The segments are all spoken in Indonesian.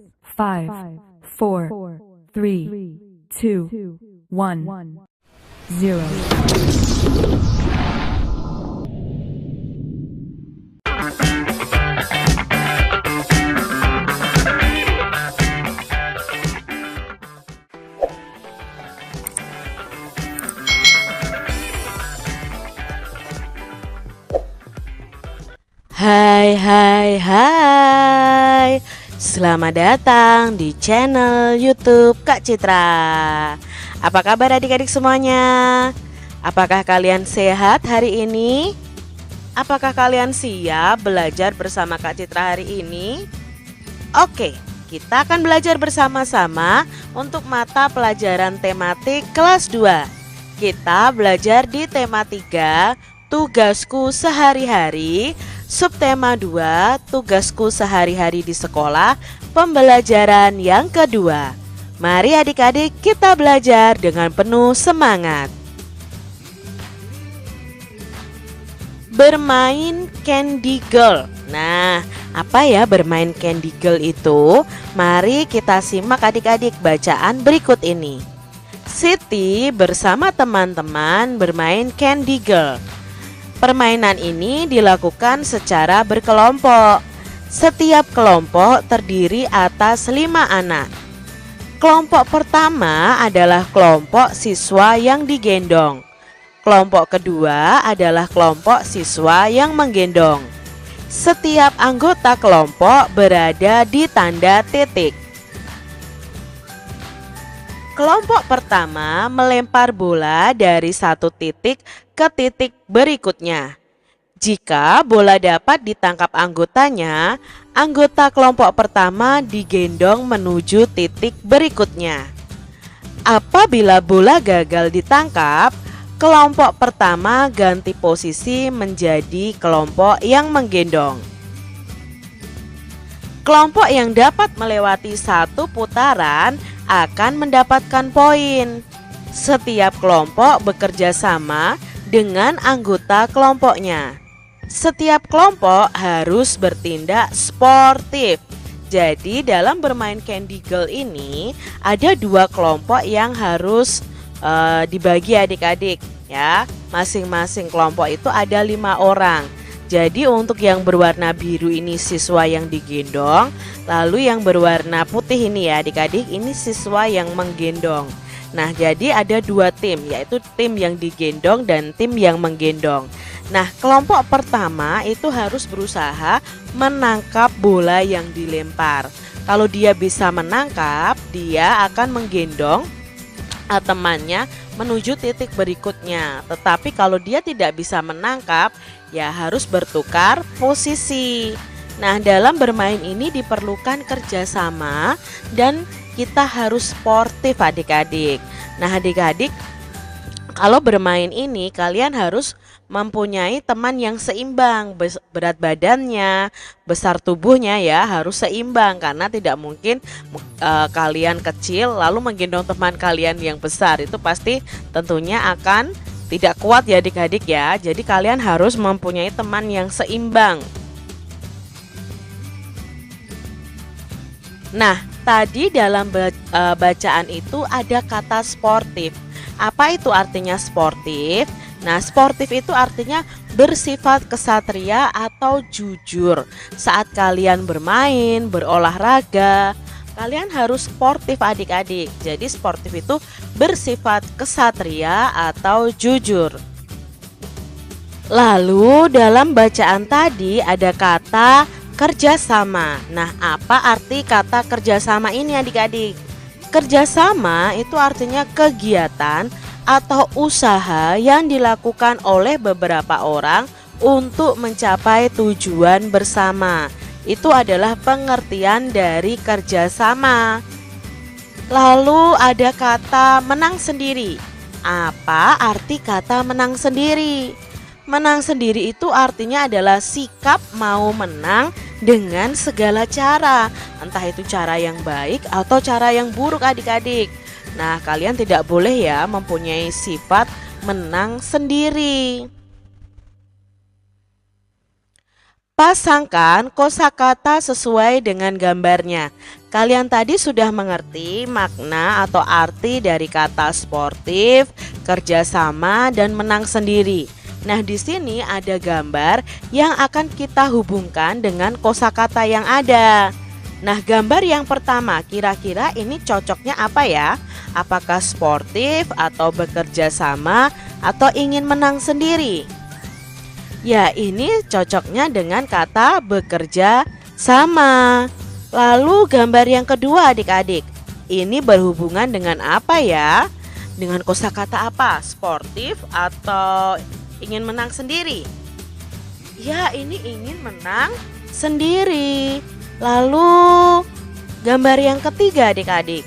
5, 4, 3, 2, 1, 0. Hai hai hai, selamat datang di channel YouTube Kak Citra. Apa kabar adik-adik semuanya? Apakah kalian sehat hari ini? Apakah kalian siap belajar bersama Kak Citra hari ini? Oke, kita akan belajar bersama-sama untuk mata pelajaran tematik kelas 2. Kita belajar di tema 3, tugasku sehari-hari. Subtema 2, tugasku sehari-hari di sekolah, pembelajaran yang kedua. Mari adik-adik kita belajar dengan penuh semangat. Bermain Candy Girl. Nah, apa ya bermain Candy Girl itu? Mari kita simak adik-adik bacaan berikut ini. Siti bersama teman-teman bermain Candy Girl. Permainan ini dilakukan secara berkelompok. Setiap kelompok terdiri atas 5 anak. Kelompok pertama adalah kelompok siswa yang digendong. Kelompok kedua adalah kelompok siswa yang menggendong. Setiap anggota kelompok berada di tanda titik. Kelompok pertama melempar bola dari satu titik ke titik berikutnya. Jika bola dapat ditangkap anggotanya, anggota kelompok pertama digendong menuju titik berikutnya. Apabila bola gagal ditangkap, kelompok pertama ganti posisi menjadi kelompok yang menggendong. Kelompok yang dapat melewati satu putaran akan mendapatkan poin. Setiap kelompok bekerja sama dengan anggota kelompoknya. Setiap kelompok harus bertindak sportif. Jadi dalam bermain Candy Girl ini ada 2 kelompok yang harus dibagi adik-adik ya. Masing-masing kelompok itu ada 5 orang. Jadi untuk yang berwarna biru ini siswa yang digendong, lalu yang berwarna putih ini ya adik-adik ini siswa yang menggendong. Nah, jadi ada 2 tim, yaitu tim yang digendong dan tim yang menggendong. Nah, kelompok pertama itu harus berusaha menangkap bola yang dilempar. Kalau dia bisa menangkap, dia akan menggendong temannya menuju titik berikutnya. Tetapi kalau dia tidak bisa menangkap, ya harus bertukar posisi. Nah, dalam bermain ini diperlukan kerjasama dan kita harus sportif adik-adik. Nah adik-adik, kalau bermain ini kalian harus mempunyai teman yang seimbang. Berat badannya, besar tubuhnya ya harus seimbang. Karena tidak mungkin kalian kecil lalu menggendong teman kalian yang besar. Itu pasti tentunya akan tidak kuat ya adik-adik ya. Jadi kalian harus mempunyai teman yang seimbang. Nah, tadi dalam bacaan itu ada kata sportif. Apa itu artinya sportif? Nah, sportif itu artinya bersifat kesatria atau jujur. Saat kalian bermain, berolahraga, kalian harus sportif adik-adik. Jadi sportif itu bersifat kesatria atau jujur. Lalu dalam bacaan tadi ada kata kerjasama. Nah, apa arti kata kerjasama ini adik-adik? Kerjasama itu artinya kegiatan atau usaha yang dilakukan oleh beberapa orang untuk mencapai tujuan bersama. Itu adalah pengertian dari kerjasama. Lalu ada kata menang sendiri. Apa arti kata menang sendiri? Menang sendiri itu artinya adalah sikap mau menang dengan segala cara. Entah itu cara yang baik atau cara yang buruk adik-adik. Nah, kalian tidak boleh ya mempunyai sifat menang sendiri. Pasangkan kosakata sesuai dengan gambarnya. Kalian tadi sudah mengerti makna atau arti dari kata sportif, kerjasama, dan menang sendiri. Nah, di sini ada gambar yang akan kita hubungkan dengan kosakata yang ada. Nah, gambar yang pertama, kira-kira ini cocoknya apa ya? Apakah sportif atau bekerja sama atau ingin menang sendiri? Ya, ini cocoknya dengan kata bekerja sama. Lalu gambar yang kedua adik-adik, ini berhubungan dengan apa ya? Dengan kosakata apa? Sportif atau ingin menang sendiri? Ya, ini ingin menang sendiri. Lalu gambar yang ketiga adik-adik,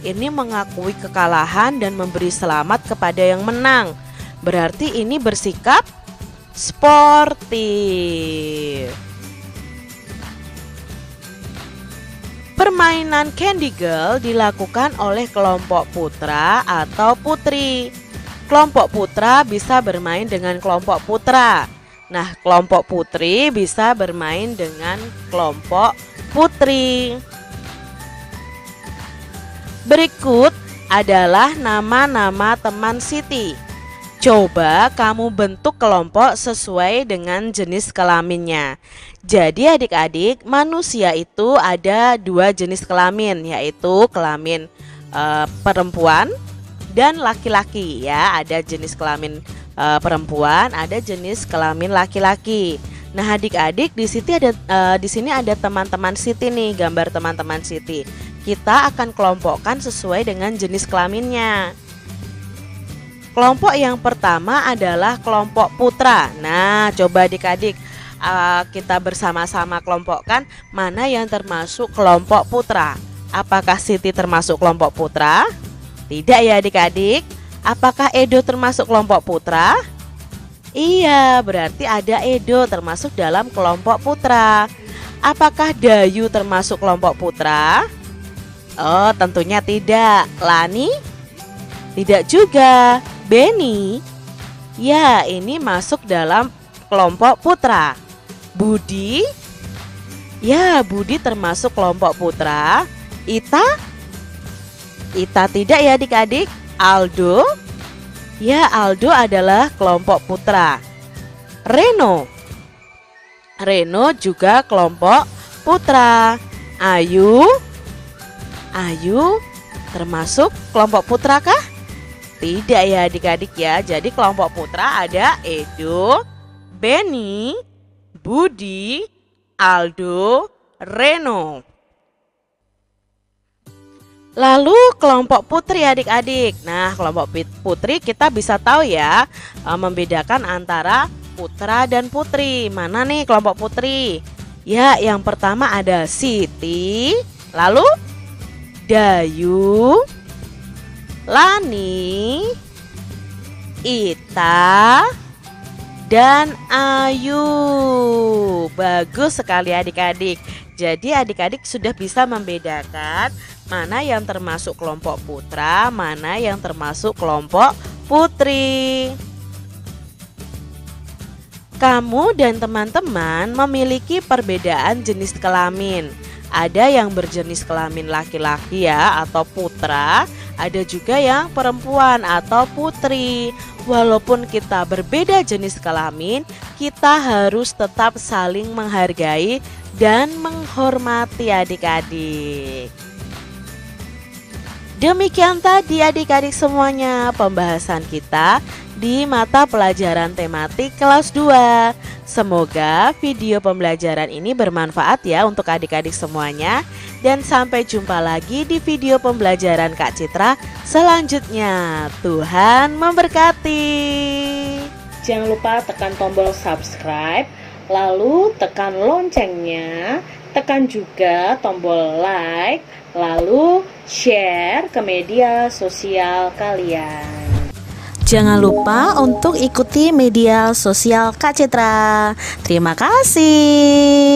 ini mengakui kekalahan dan memberi selamat kepada yang menang. Berarti ini bersikap sportif. Permainan Candy Girl dilakukan oleh kelompok putra atau putri. Kelompok putra bisa bermain dengan kelompok putra. Nah, kelompok putri bisa bermain dengan kelompok putri. Berikut adalah nama-nama teman Siti. Coba kamu bentuk kelompok sesuai dengan jenis kelaminnya. Jadi adik-adik, manusia itu ada dua jenis kelamin, yaitu kelamin perempuan dan laki-laki ya. Ada jenis kelamin perempuan, ada jenis kelamin laki-laki. Nah, adik-adik, di sini ada teman-teman Siti nih, gambar teman-teman Siti. Kita akan kelompokkan sesuai dengan jenis kelaminnya. Kelompok yang pertama adalah kelompok putra. Nah, coba adik-adik kita bersama-sama kelompokkan mana yang termasuk kelompok putra. Apakah Siti termasuk kelompok putra? Tidak ya adik-adik. Apakah Edo termasuk kelompok putra? Iya, berarti ada Edo termasuk dalam kelompok putra. Apakah Dayu termasuk kelompok putra? Oh, tentunya tidak. Lani? Tidak juga. Beni? Ya, ini masuk dalam kelompok putra. Budi? Ya, Budi termasuk kelompok putra. Ita? Ita tidak ya adik-adik. Aldo? Ya, Aldo adalah kelompok putra. Reno? Reno juga kelompok putra. Ayu? Ayu termasuk kelompok putra kah? Tidak ya adik-adik ya. Jadi kelompok putra ada Edo, Beni, Budi, Aldo, Reno. Lalu kelompok putri adik-adik. Nah, kelompok putri kita bisa tahu ya, membedakan antara putra dan putri. Mana nih kelompok putri? Ya, yang pertama ada Siti, lalu Dayu, Lani, Ita, dan Ayu. Bagus sekali adik-adik. Jadi adik-adik sudah bisa membedakan mana yang termasuk kelompok putra, mana yang termasuk kelompok putri. Kamu dan teman-teman memiliki perbedaan jenis kelamin. Ada yang berjenis kelamin laki-laki ya atau putra, ada juga yang perempuan atau putri. Walaupun kita berbeda jenis kelamin, kita harus tetap saling menghargai dan menghormati adik-adik. Demikian tadi adik-adik semuanya pembahasan kita di mata pelajaran tematik kelas 2. Semoga video pembelajaran ini bermanfaat ya untuk adik-adik semuanya. Dan sampai jumpa lagi di video pembelajaran Kak Citra selanjutnya. Tuhan memberkati. Jangan lupa tekan tombol subscribe, lalu tekan loncengnya, tekan juga tombol like, lalu share ke media sosial kalian. Jangan lupa untuk ikuti media sosial Kak Citra. Terima kasih.